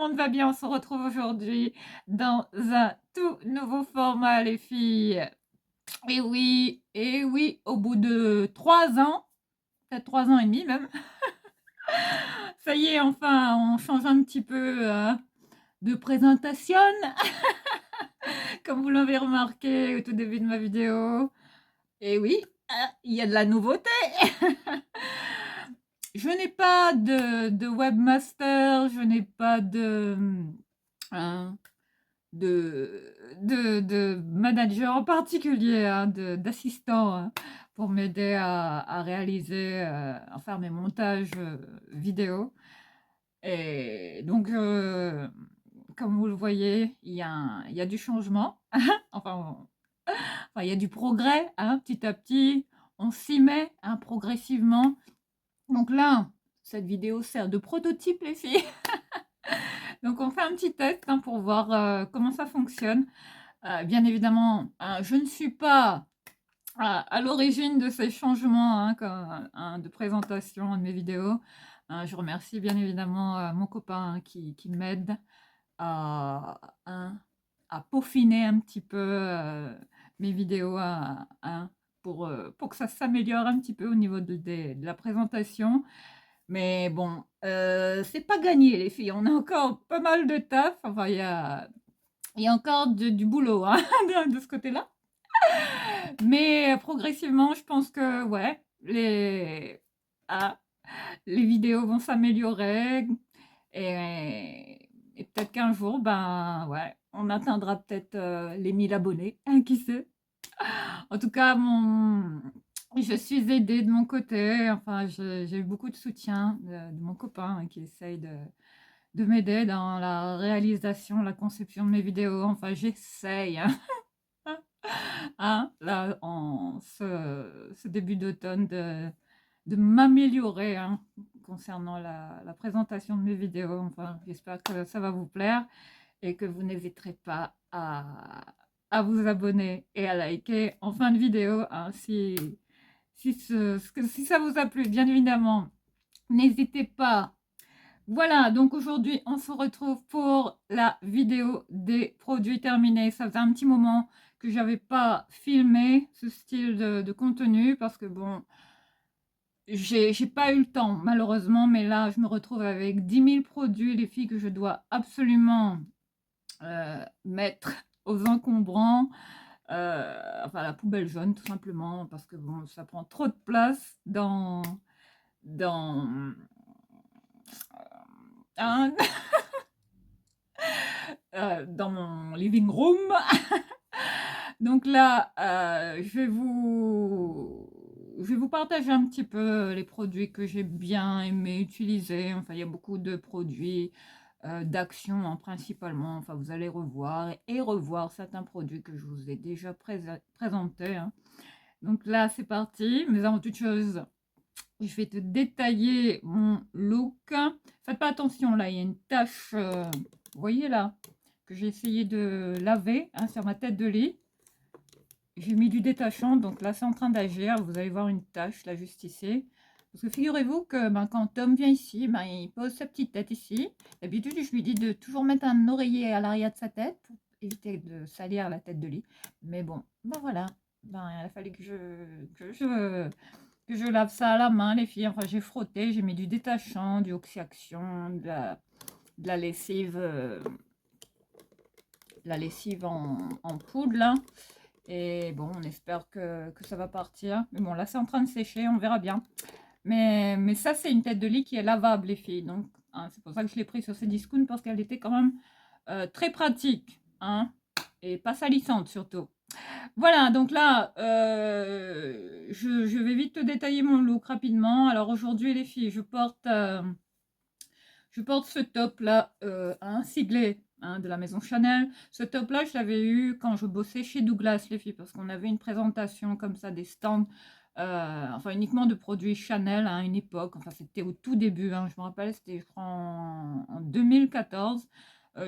monde va bien? On se retrouve aujourd'hui dans un tout nouveau format, les filles. Et oui, au bout de 3 ans, peut-être 3 ans et demi même, ça y est, enfin, on change un petit peu de présentation, comme vous l'avez remarqué au tout début de ma vidéo. Et oui, il y a de la nouveauté. Je n'ai pas de webmaster, je n'ai pas hein, de manager en particulier, hein, d'assistant hein, pour m'aider à réaliser, à faire mes montages vidéo. Et donc, comme vous le voyez, il y a du changement. Enfin, il y a du progrès, hein, petit à petit. On s'y met hein, progressivement. Donc là, cette vidéo sert de prototype, les filles. Donc on fait un petit test hein, pour voir comment ça fonctionne. Bien évidemment, je ne suis pas à l'origine de ces changements hein, hein, de présentation de mes vidéos. Je remercie bien évidemment mon copain hein, qui m'aide à, hein, à peaufiner un petit peu mes vidéos hein, pour que ça s'améliore un petit peu au niveau de la présentation. Mais bon, c'est pas gagné les filles, on a encore pas mal de taf, enfin il y a encore du boulot hein, de ce côté-là. Mais progressivement, je pense que ouais, ah, les vidéos vont s'améliorer et peut-être qu'un jour, ben ouais, on atteindra peut-être les 1000 abonnés, hein, qui sait. En tout cas, je suis aidée de mon côté. Enfin, j'ai eu beaucoup de soutien de mon copain hein, qui essaye de m'aider dans la réalisation, la conception de mes vidéos. Enfin, j'essaye, hein, hein, là, en ce début d'automne, de m'améliorer hein, concernant la présentation de mes vidéos. Enfin, j'espère que ça va vous plaire et que vous n'hésiterez pas à vous abonner et à liker en fin de vidéo hein, si ça vous a plu, bien évidemment. N'hésitez pas. Voilà, donc aujourd'hui, on se retrouve pour la vidéo des produits terminés. Ça faisait un petit moment que j'avais pas filmé ce style de contenu parce que bon, j'ai pas eu le temps malheureusement, mais là, je me retrouve avec 10 000 produits, les filles, que je dois absolument mettre aux encombrants. Enfin, la poubelle jaune, tout simplement, parce que bon, ça prend trop de place dans, hein, dans mon living room. Donc là, je vais vous partager un petit peu les produits que j'ai bien aimé utiliser. Enfin, il y a beaucoup de produits d'action hein, principalement. Enfin, vous allez revoir et revoir certains produits que je vous ai déjà présentés. Hein. Donc là, c'est parti. Mais avant toute chose, je vais te détailler mon look. Faites pas attention, là, il y a une tache, vous voyez là, que j'ai essayé de laver hein, sur ma tête de lit. J'ai mis du détachant, donc là, c'est en train d'agir. Vous allez voir une tache, là, juste ici. Parce que figurez-vous que ben, quand Tom vient ici, ben, il pose sa petite tête ici. D'habitude, je lui dis de toujours mettre un oreiller à l'arrière de sa tête pour éviter de salir la tête de lit. Mais bon, ben voilà. Ben, il a fallu que je lave ça à la main, les filles. Enfin, j'ai frotté, j'ai mis du détachant, du oxy-action, de la lessive en poudre, là. Et bon, on espère que ça va partir. Mais bon, là, c'est en train de sécher, on verra bien. Mais ça, c'est une tête de lit qui est lavable, les filles. Donc, hein, c'est pour ça que je l'ai pris sur ces discounts, parce qu'elle était quand même très pratique. Hein, et pas salissante, surtout. Voilà, donc là, je vais vite te détailler mon look rapidement. Alors aujourd'hui, les filles, je porte ce top-là, hein, siglé hein, de la maison Chanel. Ce top-là, je l'avais eu quand je bossais chez Douglas, les filles, parce qu'on avait une présentation comme ça, des stands, enfin uniquement de produits Chanel à une époque. Enfin, c'était au tout début, hein, je me rappelle, c'était je crois en 2014.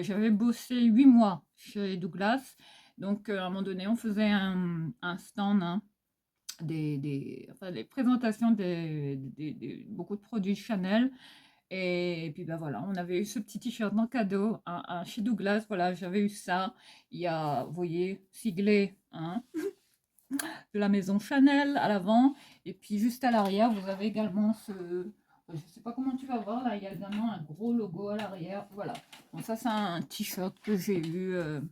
J'avais bossé 8 mois chez Douglas. Donc, à un moment donné, on faisait un stand, hein, enfin, des présentations beaucoup de produits Chanel. Et puis, ben voilà, on avait eu ce petit t-shirt en cadeau, chez Douglas. Voilà, j'avais eu ça. Il y a, vous voyez, siglé, hein, de la maison Chanel à l'avant. Et puis, juste à l'arrière, vous avez également ce... Je ne sais pas comment tu vas voir, là, il y a également un gros logo à l'arrière. Voilà. Donc ça, c'est un t-shirt que j'ai eu, vous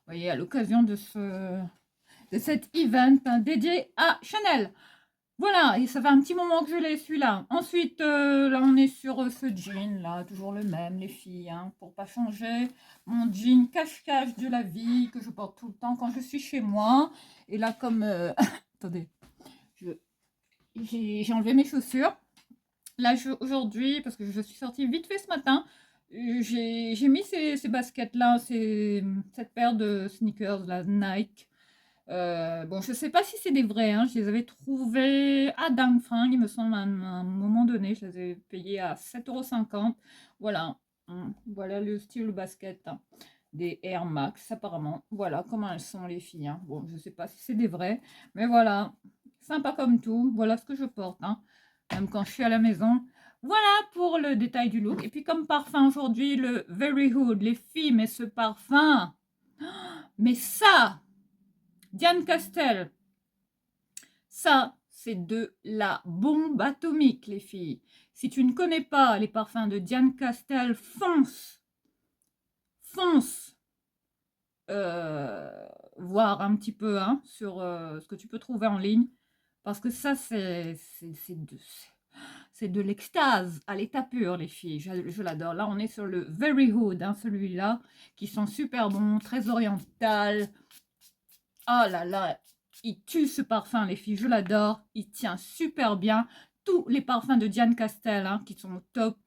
voyez, à l'occasion de cet event, hein, dédié à Chanel. Voilà, et ça fait un petit moment que je l'ai celui-là. Ensuite, là on est sur ce jean là, toujours le même les filles, hein, pour pas changer. Mon jean cache-cache de la vie que je porte tout le temps quand je suis chez moi. Et là comme... attendez, j'ai enlevé mes chaussures. Là aujourd'hui, parce que je suis sortie vite fait ce matin, j'ai mis ces baskets là, cette paire de sneakers là, Nike. Bon, je sais pas si c'est des vrais, hein. Je les avais trouvés à Dang Fringues, il me semble, à un moment donné. Je les ai payés à 7,50 €. Voilà. Voilà le style basket, hein, des Air Max, apparemment. Voilà comment elles sont, les filles, hein. Bon, je sais pas si c'est des vrais, mais voilà. Sympa comme tout. Voilà ce que je porte, hein, même quand je suis à la maison. Voilà pour le détail du look. Et puis comme parfum aujourd'hui, le Very Hood. Les filles, mais ce parfum, mais ça, Diane Castel, ça, c'est de la bombe atomique, les filles. Si tu ne connais pas les parfums de Diane Castel, fonce, fonce, voir un petit peu, hein, sur ce que tu peux trouver en ligne. Parce que ça, c'est de l'extase à l'état pur, les filles. Je l'adore. Là, on est sur le Very Hood, hein, celui-là, qui sont super bons, très oriental. Oh là là, il tue ce parfum, les filles, je l'adore. Il tient super bien. Tous les parfums de Diane Castel, hein, qui sont au top,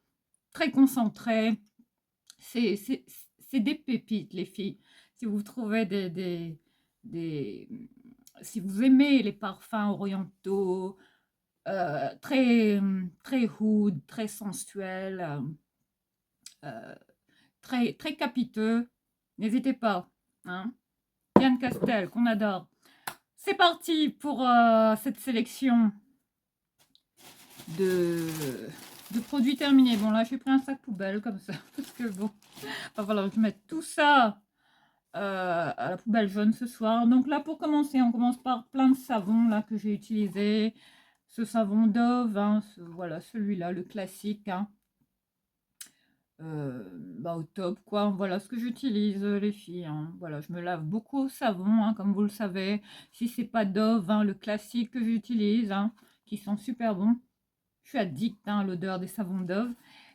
très concentrés. C'est des pépites, les filles. Si vous trouvez si vous aimez les parfums orientaux, très, très hood, très sensuels, très, très capiteux, n'hésitez pas, hein. Diane Castel, qu'on adore. C'est parti pour cette sélection de, produits terminés. Bon, là, j'ai pris un sac poubelle comme ça, parce que bon, il va falloir que je mette tout ça à la poubelle jaune ce soir. Donc là, pour commencer, on commence par plein de savons là que j'ai utilisé. Ce savon Dove, hein, voilà, celui-là, le classique, hein. Bah, au top quoi, voilà ce que j'utilise, les filles, hein. Voilà, je me lave beaucoup au savon, hein, comme vous le savez. Si c'est pas Dove, hein, le classique que j'utilise, hein, qui sont super bons. Je suis addict, hein, à l'odeur des savons Dove.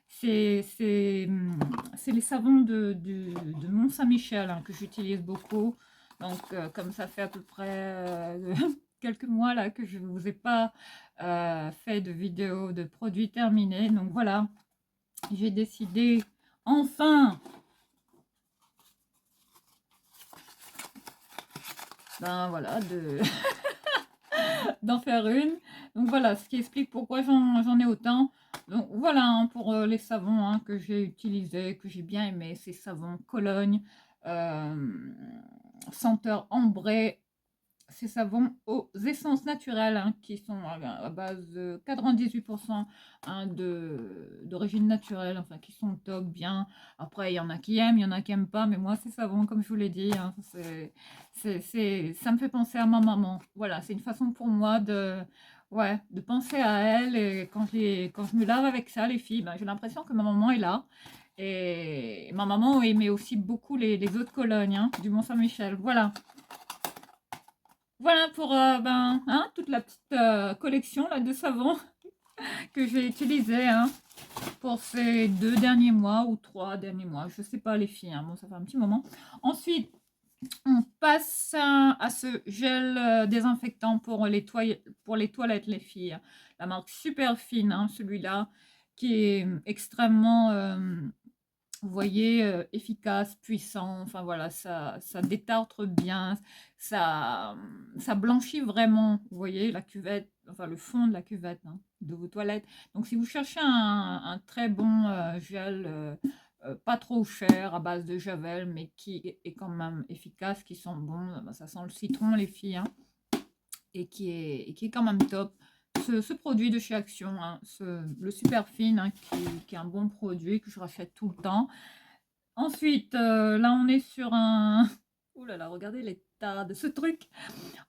C'est les savons de Mont-Saint-Michel, hein, que j'utilise beaucoup. Donc comme ça fait à peu près quelques mois là que je ne vous ai pas fait de vidéo de produits terminés, donc voilà, j'ai décidé enfin ben voilà d'en faire une. Donc voilà, ce qui explique pourquoi j'en ai autant. Donc voilà, hein, pour les savons, hein, que j'ai utilisés, que j'ai bien aimé, ces savons Cologne, senteur ambrée, ces savons aux essences naturelles, hein, qui sont à base de 98%, hein, d'origine naturelle, enfin qui sont top, bien. Après, il y en a qui aiment, il y en a qui n'aiment pas, mais moi, ces savons, comme je vous l'ai dit, hein, ça me fait penser à ma maman. Voilà, c'est une façon pour moi ouais, de penser à elle. Et quand je me lave avec ça, les filles, ben, j'ai l'impression que ma maman est là. Et ma maman aimait aussi beaucoup les autres colognes, hein, du Mont-Saint-Michel. Voilà. Voilà pour ben, hein, toute la petite collection là, de savons que j'ai utilisé, hein, pour ces 2 derniers mois ou 3 derniers mois. Je sais pas, les filles, hein, bon, ça fait un petit moment. Ensuite, on passe à ce gel désinfectant pour les toilettes, les filles. La marque Superfine, hein, celui-là, qui est extrêmement, vous voyez, efficace, puissant. Enfin voilà, ça détartre bien, ça blanchit vraiment. Vous voyez, la cuvette, enfin le fond de la cuvette, hein, de vos toilettes. Donc si vous cherchez un très bon gel, pas trop cher, à base de javel, mais qui est quand même efficace, qui sent bon, ben, ça sent le citron, les filles, hein, et qui est quand même top. ce produit de chez Action, hein, le Super Fine, hein, qui est un bon produit que je rachète tout le temps. Ensuite, là, on est sur un... Ouh là là, regardez l'état de ce truc.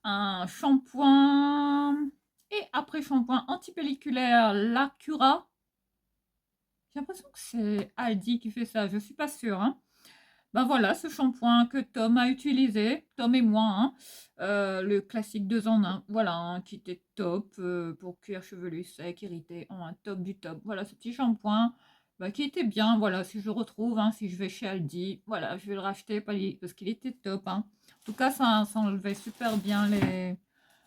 Un shampoing et après shampoing antipelliculaire La Cura. J'ai l'impression que c'est Aldi qui fait ça, je suis pas sûre, hein. Ben voilà, ce shampoing que Tom a utilisé, Tom et moi, hein, le classique 2 en 1, voilà, hein, qui était top pour cuir chevelu sec, irrité, en un top du top. Voilà, ce petit shampoing bah, qui était bien, voilà, si je le retrouve, hein, si je vais chez Aldi, voilà, je vais le racheter parce qu'il était top, hein. En tout cas, ça enlevait super bien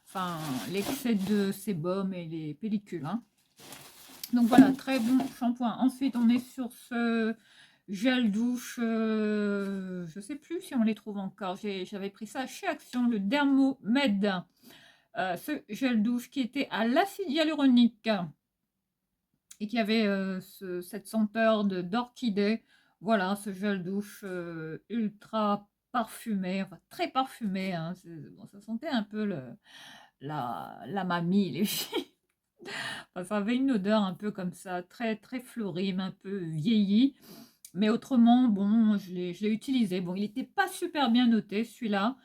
enfin, l'excès de sébum et les pellicules, hein. Donc voilà, très bon shampoing. Ensuite, on est sur ce gel douche, je sais plus si on les trouve encore. J'avais pris ça chez Action, le Dermomed. Ce gel douche qui était à l'acide hyaluronique et qui avait cette senteur d'orchidée. Voilà, ce gel douche ultra parfumé, enfin très parfumé, hein. Bon, ça sentait un peu la mamie, les filles. Enfin, ça avait une odeur un peu comme ça, très, très florime, un peu vieilli. Mais autrement, bon, je l'ai utilisé. Bon, il n'était pas super bien noté, celui-là.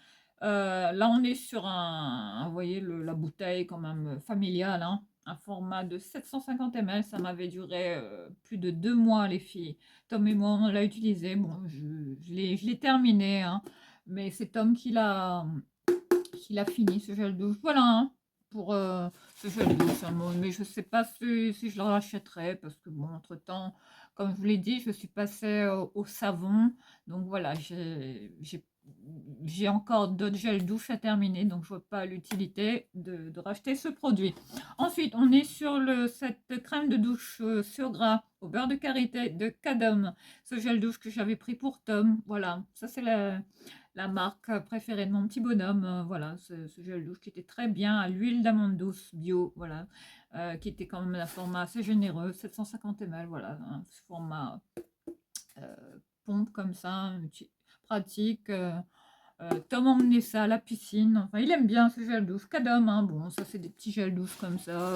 Là, on est sur vous voyez, la bouteille quand même familiale, hein, un format de 750 ml. Ça m'avait duré plus de 2 mois, les filles. Tom et moi, on l'a utilisé. Bon, je l'ai terminé, hein, mais c'est Tom qui l'a fini, ce gel douche. Voilà, hein, pour ce gel douche. Hein, bon, mais je ne sais pas si je le rachèterai parce que, bon, entre-temps, comme je vous l'ai dit, je suis passée au savon. Donc voilà, j'ai encore d'autres gels douche à terminer. Donc je vois pas l'utilité de racheter ce produit. Ensuite, on est sur cette crème de douche sur gras au beurre de karité de Cadom. Ce gel douche que j'avais pris pour Tom. Voilà, ça c'est la marque préférée de mon petit bonhomme. Voilà, ce gel douche qui était très bien à l'huile d'amande douce bio. Voilà. Qui était quand même un format assez généreux, 750 ml, voilà, un format euh, pompe comme ça, pratique. Tom emmenait ça à la piscine, enfin il aime bien ce gel douche, Cadom, hein. Bon, ça c'est des petits gels douches comme ça,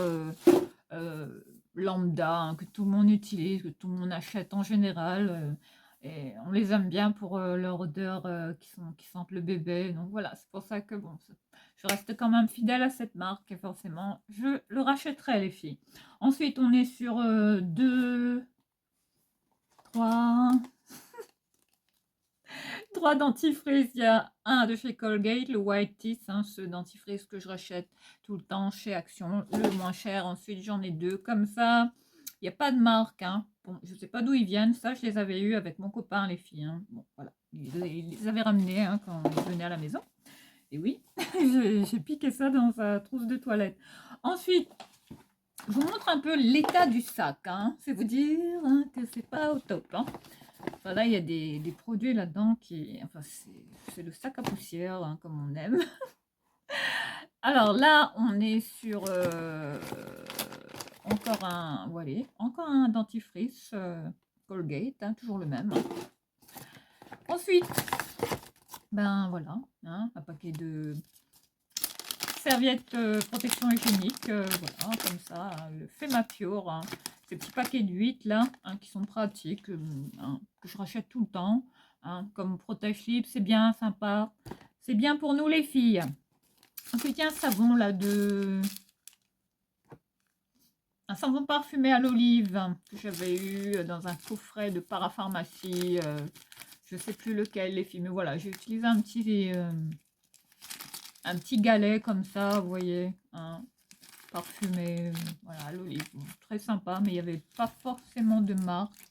euh, lambda, hein, que tout le monde utilise, que tout le monde achète en général. Et on les aime bien pour leur odeur qui sentent le bébé. Donc voilà, c'est pour ça que bon, je reste quand même fidèle à cette marque et forcément, je le rachèterai, les filles. Ensuite, on est sur 2, 3, 3 dentifrices. Il y a un de chez Colgate, le White Teeth, hein, ce dentifrice que je rachète tout le temps chez Action, le moins cher. Ensuite, j'en ai 2 comme ça. Il n'y a pas de marque, hein. Bon, je ne sais pas d'où ils viennent. Ça, je les avais eus avec mon copain, les filles, hein. Bon, voilà. Il les avait ramenés, hein, quand ils venaient à la maison. Et oui, j'ai piqué ça dans sa trousse de toilette. Ensuite, je vous montre un peu l'état du sac, hein. C'est vous dire, hein, que c'est pas au top, hein. Enfin, là, il y a des produits là-dedans qui... Enfin, c'est le sac à poussière, hein, comme on aime. Alors là, on est sur encore un dentifrice Colgate, hein, toujours le même. Ensuite, ben voilà, hein, un paquet de serviettes protection hygiénique, voilà, comme ça, hein, le Femapure, hein, ces petits paquets de 8 là, hein, qui sont pratiques, hein, que je rachète tout le temps, hein, comme protège-lips, c'est bien sympa, c'est bien pour nous les filles. Ensuite, il y a un savon là un savon parfumé à l'olive que j'avais eu dans un coffret de parapharmacie, je sais plus lequel, les filles, mais voilà, j'ai utilisé un petit galet comme ça, vous voyez, hein, parfumé, voilà, à l'olive. Bon, très sympa, mais il n'y avait pas forcément de marque.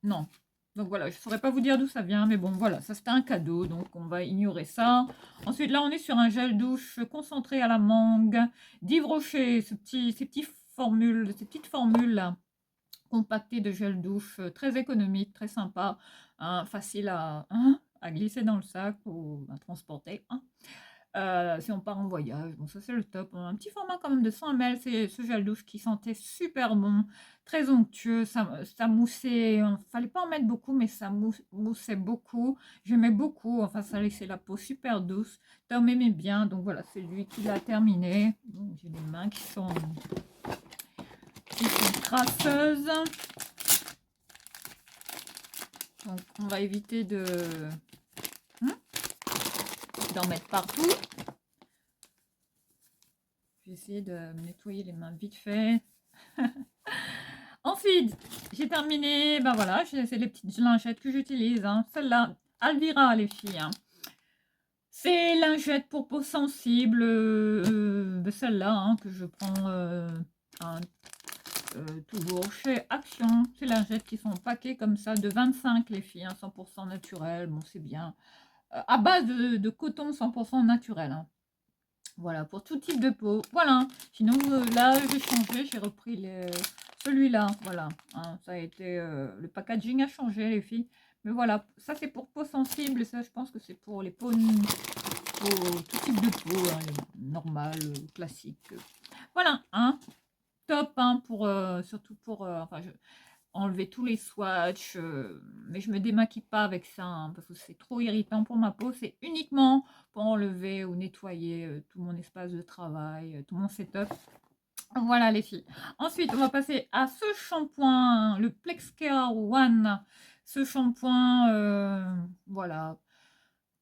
Non. Donc voilà, je ne saurais pas vous dire d'où ça vient, mais bon, voilà, ça c'était un cadeau, donc on va ignorer ça. Ensuite, là, on est sur un gel douche concentré à la mangue d'Yves Rocher, ces petites formules là, compactées de gel douche, très économique, très sympa, hein, facile à glisser dans le sac ou à transporter, hein. si on part en voyage. Bon, ça c'est le top. Un petit format quand même de 100 ml, c'est ce gel douche qui sentait super bon, très onctueux, ça moussait, il fallait pas en mettre beaucoup, mais ça moussait beaucoup. J'aimais beaucoup, enfin ça laissait la peau super douce. Tom aimait bien, donc voilà, c'est lui qui l'a terminé. J'ai des mains qui sont crasseuses. Donc on va éviter d'en mettre partout. Je vais essayer de me nettoyer les mains vite fait. Ensuite, j'ai terminé, ben voilà, c'est les petites lingettes que j'utilise. Hein. Celle-là, Alvira, les filles. Hein. C'est lingettes pour peau sensible, celle-là hein, que je prends toujours chez Action. Ces lingettes qui sont paquées comme ça, de 25 les filles, hein, 100% naturel. Bon, c'est bien. À base de coton 100% naturel. Hein. Voilà, pour tout type de peau. Voilà. Sinon, là, j'ai changé. J'ai repris celui-là. Voilà. Hein, ça a été... le packaging a changé, les filles. Mais voilà, ça, c'est pour peau sensible. Et ça, je pense que c'est pour les peaux... Pour tout type de peau. Hein, normales, classiques. Voilà. Hein, top. Hein, pour, surtout pour... enfin, enlever tous les swatchs, mais je me démaquille pas avec ça hein, parce que c'est trop irritant pour ma peau. C'est uniquement pour enlever ou nettoyer tout mon espace de travail, tout mon setup. Voilà les filles. Ensuite, on va passer à ce shampoing, le Plexcare One. Ce shampoing, voilà,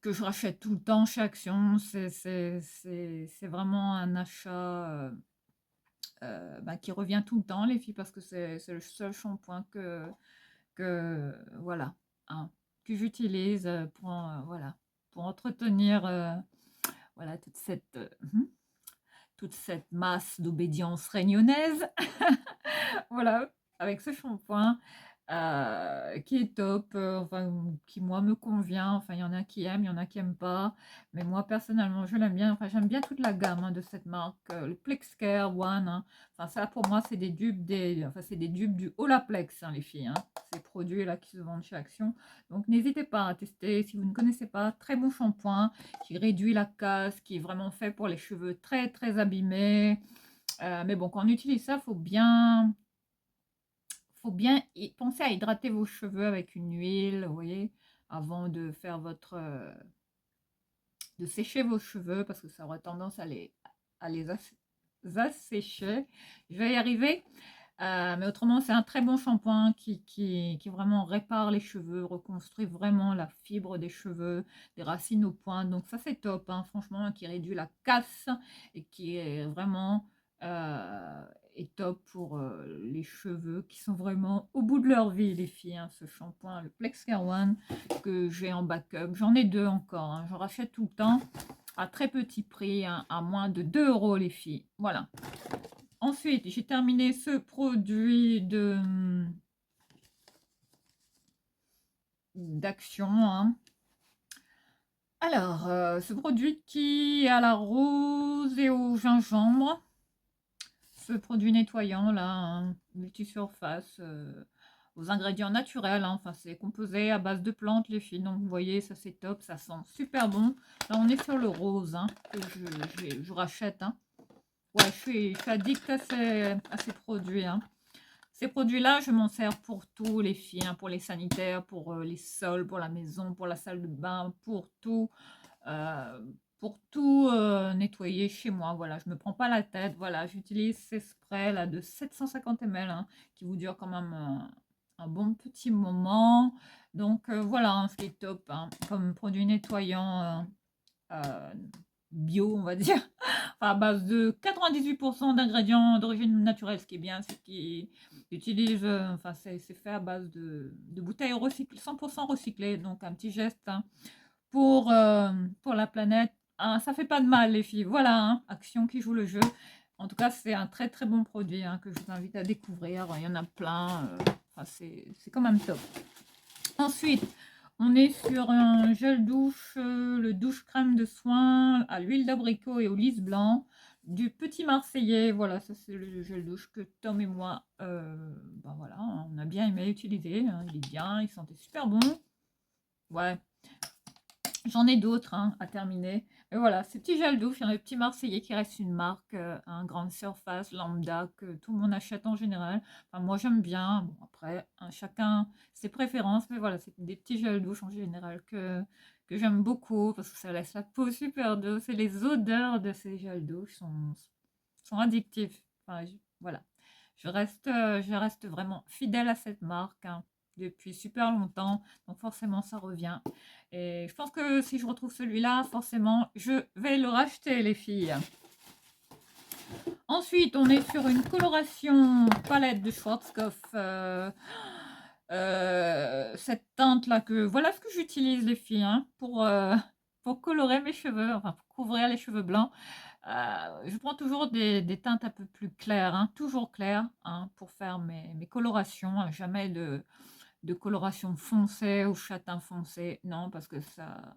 que je rachète tout le temps chez Action. C'est vraiment un achat qui revient tout le temps, les filles, parce que c'est le seul shampoing voilà, hein, que j'utilise voilà, pour entretenir voilà, toute cette masse d'obédience réunionnaise. Voilà, avec ce shampoing qui est top, enfin, qui moi me convient. Enfin, il y en a qui aiment, il y en a qui n'aiment pas. Mais moi, personnellement, je l'aime bien. Enfin, j'aime bien toute la gamme hein, de cette marque, le Plexcare One. Hein. Enfin, ça, pour moi, c'est des dupes, enfin, c'est des dupes du Olaplex, hein, les filles. Hein. Ces produits-là qui se vendent chez Action. Donc, n'hésitez pas à tester. Si vous ne connaissez pas, très bon shampoing qui réduit la casse, qui est vraiment fait pour les cheveux très, très abîmés. Mais bon, quand on utilise ça, faut bien penser à hydrater vos cheveux avec une huile, vous voyez, avant de faire de sécher vos cheveux, parce que ça aura tendance à les assécher. Je vais y arriver. Mais autrement, c'est un très bon shampoing qui vraiment répare les cheveux, reconstruit vraiment la fibre des cheveux, des racines aux pointes. Donc ça, c'est top, hein, franchement, qui réduit la casse et qui est vraiment est top pour les cheveux qui sont vraiment au bout de leur vie, les filles. Hein, ce shampoing, le Plexcare One, que j'ai en backup. J'en ai deux encore, hein, j'en rachète tout le temps à très petit prix, hein, à moins de 2 € les filles. Voilà. Ensuite, j'ai terminé ce produit d'Action. Hein. Alors, ce produit qui est à la rose et au gingembre. Ce produit nettoyant, là, hein, multisurface, aux ingrédients naturels. Hein. Enfin, c'est composé à base de plantes, les filles. Donc, vous voyez, ça, c'est top. Ça sent super bon. Là, on est sur le rose, hein, que je rachète. Hein. Ouais, je suis addict à ces produits. Hein. Ces produits-là, je m'en sers pour tout, les filles, hein, pour les sanitaires, pour les sols, pour la maison, pour la salle de bain, euh, pour tout nettoyer chez moi. Voilà, je me prends pas la tête. Voilà, j'utilise ces sprays là de 750 ml hein, qui vous durent quand même un bon petit moment. Donc voilà, hein, ce qui est top hein, comme produit nettoyant bio, on va dire, à base de 98% d'ingrédients d'origine naturelle. Ce qui est bien, c'est qu'ils utilisent, enfin, c'est fait à base de bouteilles recyclées, 100% recyclées. Donc, un petit geste hein, pour la planète. Hein, ça fait pas de mal, les filles. Voilà, hein, Action qui joue le jeu. En tout cas, c'est un très très bon produit hein, que je vous invite à découvrir. Il y en a plein. Enfin, c'est quand même top. Ensuite, on est sur un gel douche, le douche crème de soin à l'huile d'abricot et au lys blanc du Petit Marseillais. Voilà, ça c'est le gel douche que Tom et moi, voilà, on a bien aimé utiliser. Hein, il est bien, il sentait super bon. Ouais. J'en ai d'autres hein, à terminer. Mais voilà, ces petits gels douche, il y en a le petit Marseillais qui reste une marque, un grande surface, lambda, que tout le monde achète en général. Enfin, moi, j'aime bien. Bon, après, hein, chacun ses préférences. Mais voilà, c'est des petits gels douche en général que j'aime beaucoup parce que ça laisse la peau super douce. Et les odeurs de ces gels douche sont addictifs. Enfin, voilà. Je reste vraiment fidèle à cette marque hein, depuis super longtemps. Donc forcément, ça revient. Et je pense que si je retrouve celui-là, forcément, je vais le racheter, les filles. Ensuite, on est sur une coloration palette de Schwarzkopf. Cette teinte-là, voilà ce que j'utilise, les filles, hein, pour colorer mes cheveux, enfin, pour couvrir les cheveux blancs. Je prends toujours des teintes un peu plus claires, hein, toujours claires, hein, pour faire mes colorations. Hein, jamais de coloration foncée ou châtain foncé. Non, parce que ça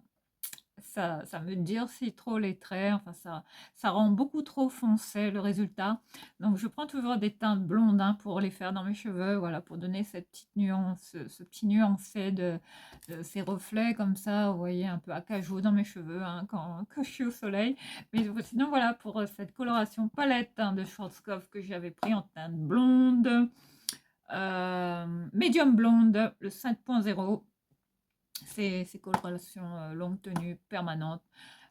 me durcit trop les traits. Enfin, ça rend beaucoup trop foncé le résultat. Donc, je prends toujours des teintes blondes hein, pour les faire dans mes cheveux. Voilà, pour donner cette petite nuance, ce petit nuancé de ces reflets comme ça. Vous voyez, un peu acajou dans mes cheveux hein, quand je suis au soleil. Mais sinon, voilà, pour cette coloration palette hein, de Schwarzkopf que j'avais pris en teinte blonde. Medium blonde, le 5.0, ces colorations longue tenue permanente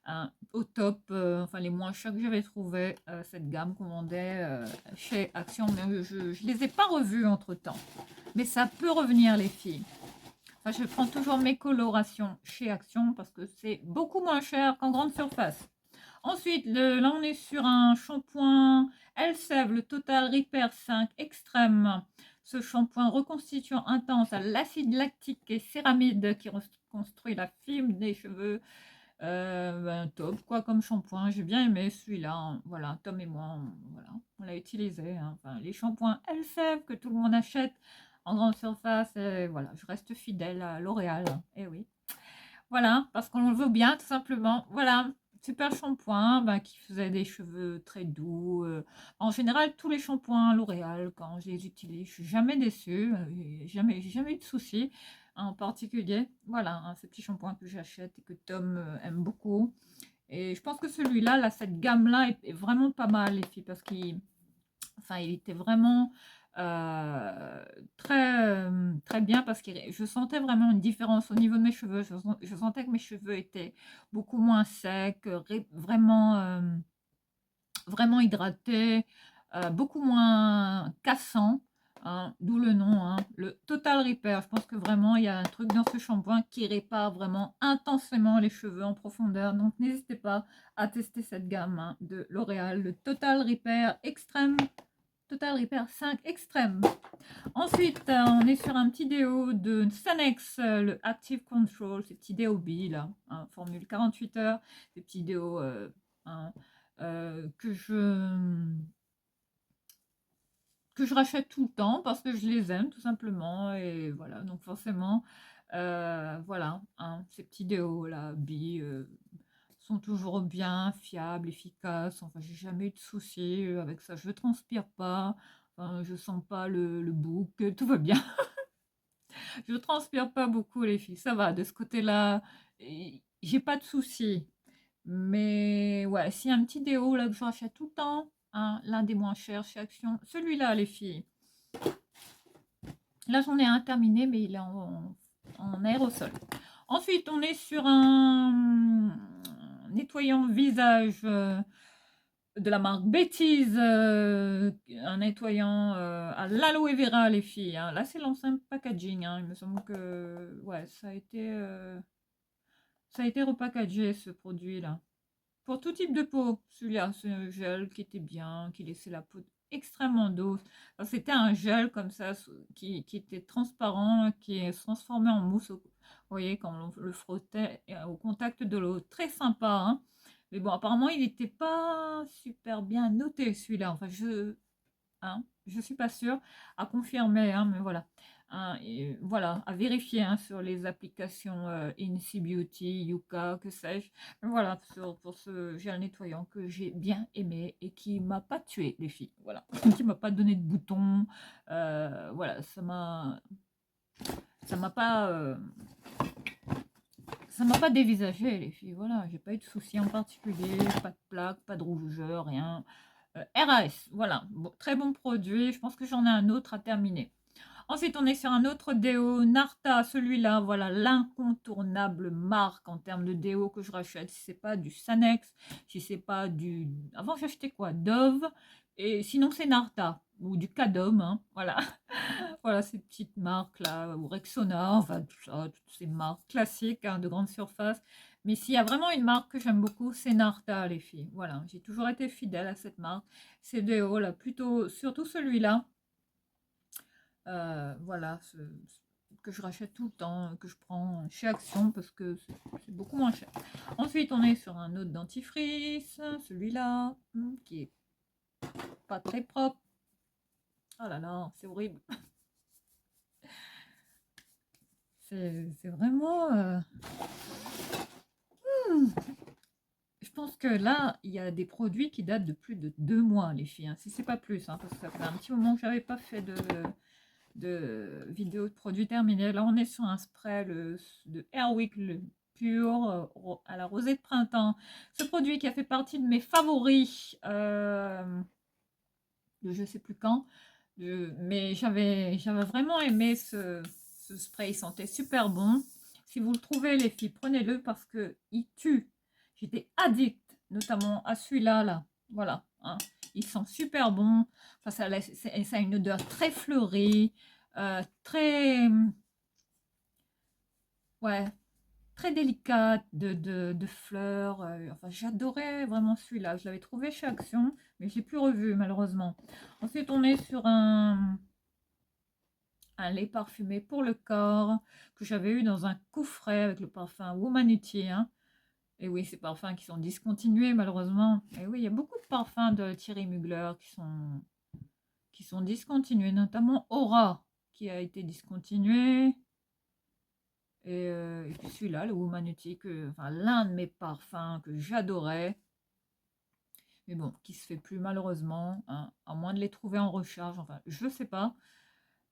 hein, au top, enfin les moins chers que j'avais trouvé, cette gamme qu'on vendait chez Action, mais je ne les ai pas revus entre temps, mais ça peut revenir les filles. Enfin, je prends toujours mes colorations chez Action parce que c'est beaucoup moins cher qu'en grande surface. Ensuite, là, on est sur un shampoing Elseve, le Total Repair 5 Extrême. Ce shampoing reconstituant intense à l'acide lactique et céramide qui reconstruit la fibre des cheveux. Top, quoi, comme shampoing. J'ai bien aimé celui-là. Hein. Voilà, Tom et moi, voilà, on l'a utilisé. Hein. Enfin, les shampoings Elseve que tout le monde achète en grande surface. Et voilà, je reste fidèle à L'Oréal. Et oui. Voilà, parce qu'on le veut bien, tout simplement. Voilà, super shampoing qui faisait des cheveux très doux. En général, tous les shampoings L'Oréal, quand je les utilise, je suis jamais déçue. J'ai jamais eu de soucis en particulier. Voilà, hein, ces petits shampoings que j'achète et que Tom aime beaucoup. Et je pense que celui-là, là, cette gamme-là est vraiment pas mal, les filles, parce qu'il il était vraiment très bien parce que je sentais vraiment une différence au niveau de mes cheveux. Je sentais que mes cheveux étaient beaucoup moins secs, vraiment hydratés, beaucoup moins cassants. Hein, d'où le nom, hein, le Total Repair. Je pense que vraiment il y a un truc dans ce shampoing qui répare vraiment intensément les cheveux en profondeur. Donc n'hésitez pas à tester cette gamme hein, de L'Oréal, le Total Repair Extrême. Total Repair 5 Extrême. Ensuite, on est sur un petit déo de Sanex, le Active Control, ces petits déo B, là, hein, formule 48 heures, ces petits déos hein, que je rachète tout le temps parce que je les aime tout simplement. Et voilà, donc forcément, voilà, hein, ces petits déos là, B, sont toujours bien, fiables, efficaces. Enfin, j'ai jamais eu de soucis avec ça. Je transpire pas, enfin, je sens pas le bouc, tout va bien. Je transpire pas beaucoup, les filles. Ça va, de ce côté-là, j'ai pas de soucis. Mais ouais, s'il y a un petit déo là que je rachète tout le temps, hein, l'un des moins chers chez Action, celui-là, les filles. Là, j'en ai un terminé, mais il est en aérosol. Ensuite, on est sur un nettoyant visage de la marque Betty's, un nettoyant à l'aloe vera, les filles. Hein. Là, c'est l'ancien packaging. Hein. Il me semble que ouais, ça a été repackagé, ce produit-là. Pour tout type de peau, celui-là, c'est un gel qui était bien, qui laissait la peau extrêmement douce. C'était un gel comme ça, qui était transparent, qui se transformait en mousse. Vous voyez, quand on le frottait au contact de l'eau. Très sympa, hein. Mais bon, apparemment, il n'était pas super bien noté, celui-là. Enfin, je suis pas sûre à confirmer, hein, mais voilà. Hein, et voilà, à vérifier hein, sur les applications Incy Beauty, Yuka, que sais-je. Mais voilà, pour ce gel nettoyant que j'ai bien aimé et qui m'a pas tué, les filles. Voilà, qui m'a pas donné de boutons. Voilà, ça m'a pas ça m'a pas dévisagé, les filles. Voilà, j'ai pas eu de soucis en particulier, pas de plaques, pas de rougeur, rien. RAS, voilà, bon, très bon produit. Je pense que j'en ai un autre à terminer. Ensuite, on est sur un autre déo, Narta, celui-là, voilà, l'incontournable marque en termes de déo que je rachète. Si c'est pas du Sanex, si c'est pas du... Avant, j'achetais quoi? Dove, et sinon c'est Narta, ou du Cadom, hein, voilà. Voilà, ces petites marques-là, ou Rexona, enfin, tout ça, toutes ces marques classiques, hein, de grande surface. Mais s'il y a vraiment une marque que j'aime beaucoup, c'est Narta, les filles. Voilà, j'ai toujours été fidèle à cette marque. Ces déos, là, plutôt, surtout celui-là. Voilà, que je rachète tout le temps, que je prends chez Action parce que c'est beaucoup moins cher. Ensuite, on est sur un autre dentifrice, celui-là, qui est pas très propre. Oh là là, c'est horrible. C'est vraiment... Je pense que là, il y a des produits qui datent de plus de 2 mois, les filles, hein, si c'est pas plus, hein, parce que ça fait un petit moment que j'avais pas fait de vidéo de produits terminés. Là, on est sur un spray de Airwick, le pur à la rosée de printemps. Ce produit qui a fait partie de mes favoris de je sais plus quand. Mais j'avais vraiment aimé ce spray. Il sentait super bon. Si vous le trouvez, les filles, prenez-le parce que il tue. J'étais addict, notamment à celui-là, là. Voilà. Hein. Il sent super bon. Enfin, ça a une odeur très fleurie, très, ouais, très délicate de fleurs. Enfin, j'adorais vraiment celui-là. Je l'avais trouvé chez Action, mais je l'ai plus revu malheureusement. Ensuite, on est sur un lait parfumé pour le corps que j'avais eu dans un coffret avec le parfum Womanity. Hein. Et oui, ces parfums qui sont discontinués malheureusement. Et oui, il y a beaucoup de parfums de Thierry Mugler qui sont discontinués, notamment Aura qui a été discontinué. Et puis celui-là, le Womanity, enfin, l'un de mes parfums que j'adorais, mais bon, qui se fait plus malheureusement, hein, à moins de les trouver en recharge, enfin, je sais pas.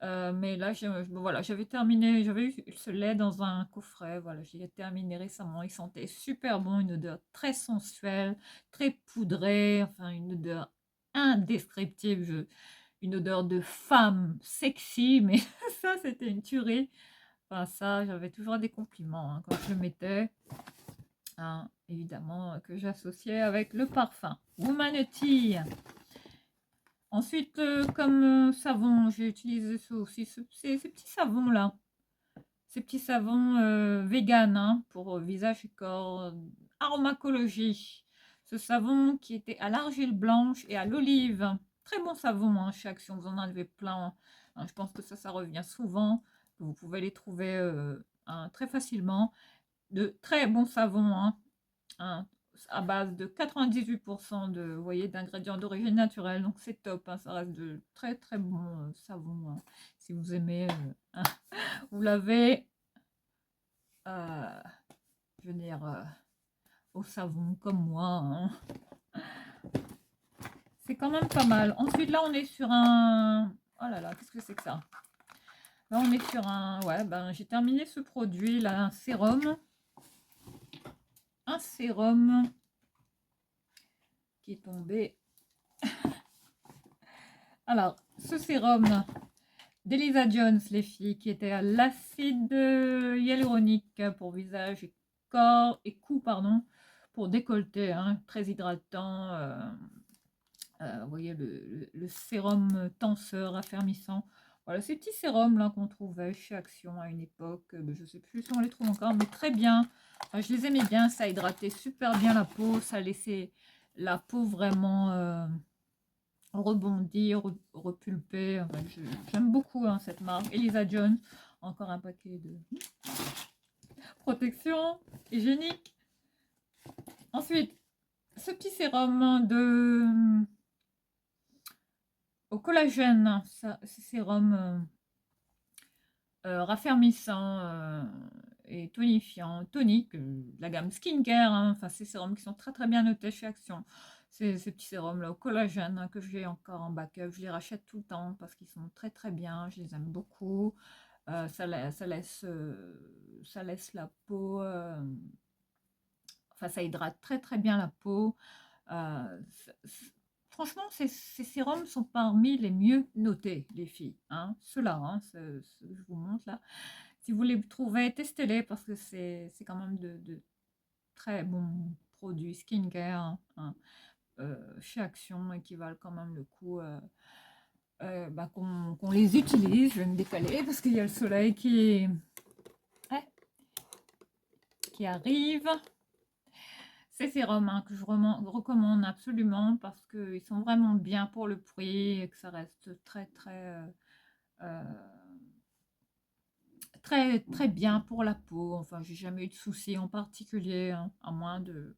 Mais là, voilà, j'avais terminé, j'avais eu ce lait dans un coffret, voilà, j'ai terminé récemment. Il sentait super bon, une odeur très sensuelle, très poudrée, enfin, une odeur indescriptible, une odeur de femme sexy, mais ça, c'était une tuerie. Enfin, ça, j'avais toujours des compliments hein, quand je le mettais. Hein, évidemment, que j'associais avec le parfum. Womanity. Ensuite, comme savon, j'ai utilisé ça aussi, ces petits savons-là. Ces petits savons vegan hein, pour visage et corps. Aromacologie. Ce savon qui était à l'argile blanche et à l'olive. Très bon savon hein, chez Action, vous en avez plein. Hein, je pense que ça revient souvent. Vous pouvez les trouver hein, très facilement. De très bons savons. Hein, à base de 98% de, vous voyez, d'ingrédients d'origine naturelle. Donc c'est top, hein, ça reste de très très bons savons. Hein. Si vous aimez, hein, vous l'avez, je veux dire, au savon comme moi. Hein. C'est quand même pas mal. Ensuite, là, on est sur un... Oh là là, qu'est-ce que c'est que ça? Là, on est sur un... Ouais, ben, j'ai terminé ce produit, là, un sérum. Un sérum qui est tombé. Alors, ce sérum d'Elisa Jones, les filles, qui était à l'acide hyaluronique pour visage et corps et cou, pardon, pour décolleté, hein, très hydratant. Vous voyez le sérum tenseur affermissant. Voilà, ces petits sérums là qu'on trouvait chez Action à une époque. Je sais plus si on les trouve encore, mais très bien. Enfin, je les aimais bien, ça hydratait super bien la peau, ça laissait la peau vraiment rebondir, repulper. Enfin, j'aime beaucoup hein, cette marque. Elisa Jones, encore un paquet de protection hygiénique. Ensuite, ce petit sérum au collagène, ce sérum raffermissant et tonifiant, tonique, la gamme skincare, hein, enfin ces sérums qui sont très très bien notés chez Action. Ces petits sérums là au collagène hein, que j'ai encore en backup, je les rachète tout le temps parce qu'ils sont très très bien, je les aime beaucoup. ça laisse la peau, enfin ça hydrate très très bien la peau. Franchement, ces sérums sont parmi les mieux notés, les filles. Hein. Ceux-là, hein, ce que je vous montre là. Si vous les trouvez, testez-les parce que c'est quand même de très bons produits skincare hein, chez Action et qui valent quand même le coup bah, qu'on les utilise. Je vais me décaler parce qu'il y a le soleil ouais, qui arrive. Ces sérums hein, que je recommande absolument parce qu'ils sont vraiment bien pour le prix et que ça reste euh, très bien pour la peau. Enfin, j'ai jamais eu de soucis en particulier, hein, à moins que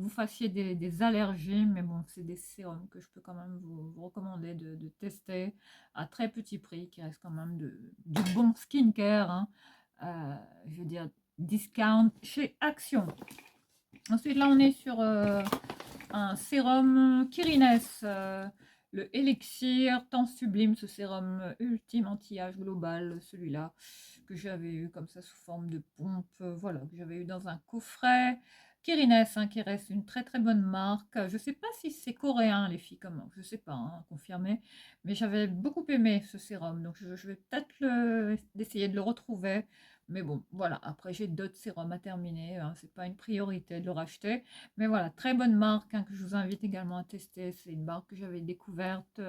vous fassiez des allergies. Mais bon, c'est des sérums que je peux quand même vous recommander de tester à très petit prix, qui reste quand même du bon skincare. Hein. Je veux dire, discount chez Action. Ensuite, là, on est sur un sérum Kirines, le Elixir Temps Sublime, ce sérum ultime anti-âge global, celui-là que j'avais eu comme ça sous forme de pompe, voilà, que j'avais eu dans un coffret. Kirines, hein, qui reste une très très bonne marque. Je ne sais pas si c'est coréen, les filles, comment, je ne sais pas, hein, confirmer, mais j'avais beaucoup aimé ce sérum, donc je vais peut-être essayer de le retrouver. Mais bon, voilà, après j'ai d'autres sérums à terminer, hein, c'est pas une priorité de le racheter. Mais voilà, très bonne marque hein, que je vous invite également à tester. C'est une marque que j'avais découverte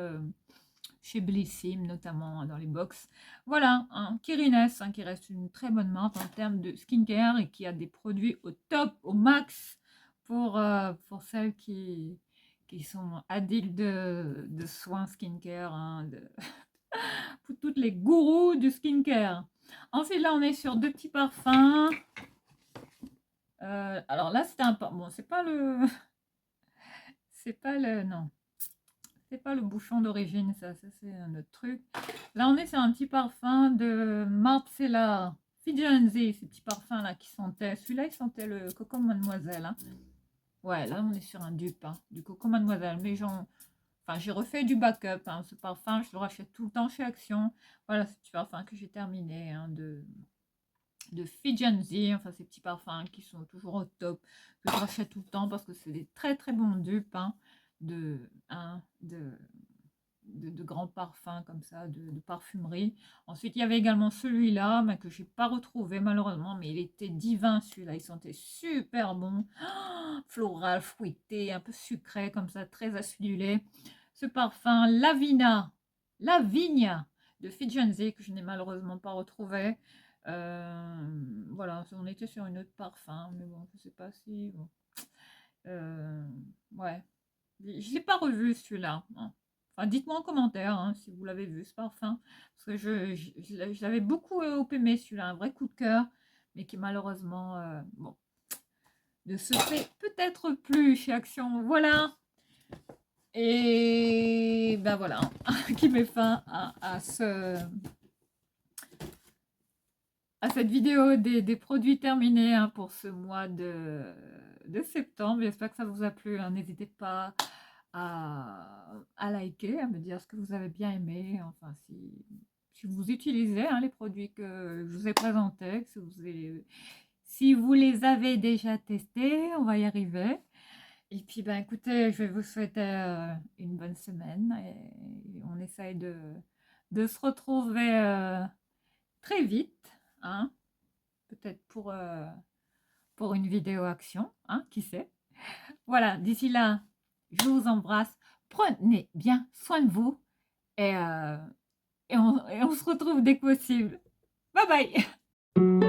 chez Blissim, notamment dans les box. Voilà, un Kirines hein, qui reste une très bonne marque en termes de skincare et qui a des produits au top, au max pour celles qui sont addicts de soins skincare, hein, pour toutes les gourous du skincare. Ensuite, là, on est sur deux petits parfums. Alors là, c'est un... Bon, c'est pas le... C'est pas le... Non. C'est pas le bouchon d'origine, ça c'est un autre truc. Là, on est sur un petit parfum de Marcella Figenzi, ces petits parfums là qui sentaient. Celui-là, il sentait le Coco Mademoiselle. Hein. Ouais, là, on est sur un dupe hein, du Coco Mademoiselle. Mais enfin, j'ai refait du backup. Hein. Ce parfum, je le rachète tout le temps chez Action. Voilà, c'est petit parfum que j'ai terminé hein, de Figenzi. Enfin, ces petits parfums qui sont toujours au top. Que je rachète tout le temps parce que c'est des très très bons dupes. Hein, de grands parfums comme ça, de parfumerie. Ensuite, il y avait également celui-là, mais que je n'ai pas retrouvé malheureusement, mais il était divin celui-là, il sentait super bon, floral, fruité, un peu sucré comme ça, très acidulé. Ce parfum Lavinia de Figenzi que je n'ai malheureusement pas retrouvé. Voilà, on était sur une autre parfum, mais bon, je ne sais pas si... Bon. Ouais, je ne l'ai pas revu celui-là. Hein. Enfin, dites-moi en commentaire hein, si vous l'avez vu ce parfum. Parce que je l'avais beaucoup aimé celui-là, un vrai coup de cœur. Mais qui malheureusement, bon, ne se fait peut-être plus chez Action. Voilà. Et ben voilà, qui met fin à cette vidéo des produits terminés hein, pour ce mois de septembre. J'espère que ça vous a plu. Hein. N'hésitez pas à liker, à me dire ce que vous avez bien aimé, enfin si vous utilisez hein, les produits que je vous ai présentés, si vous les avez déjà testés, on va y arriver. Et puis ben écoutez, je vais vous souhaiter une bonne semaine et on essaye de se retrouver très vite, hein, peut-être pour une vidéo action, hein, qui sait. Voilà, d'ici là, je vous embrasse. Prenez bien soin de vous et on se retrouve dès que possible. Bye bye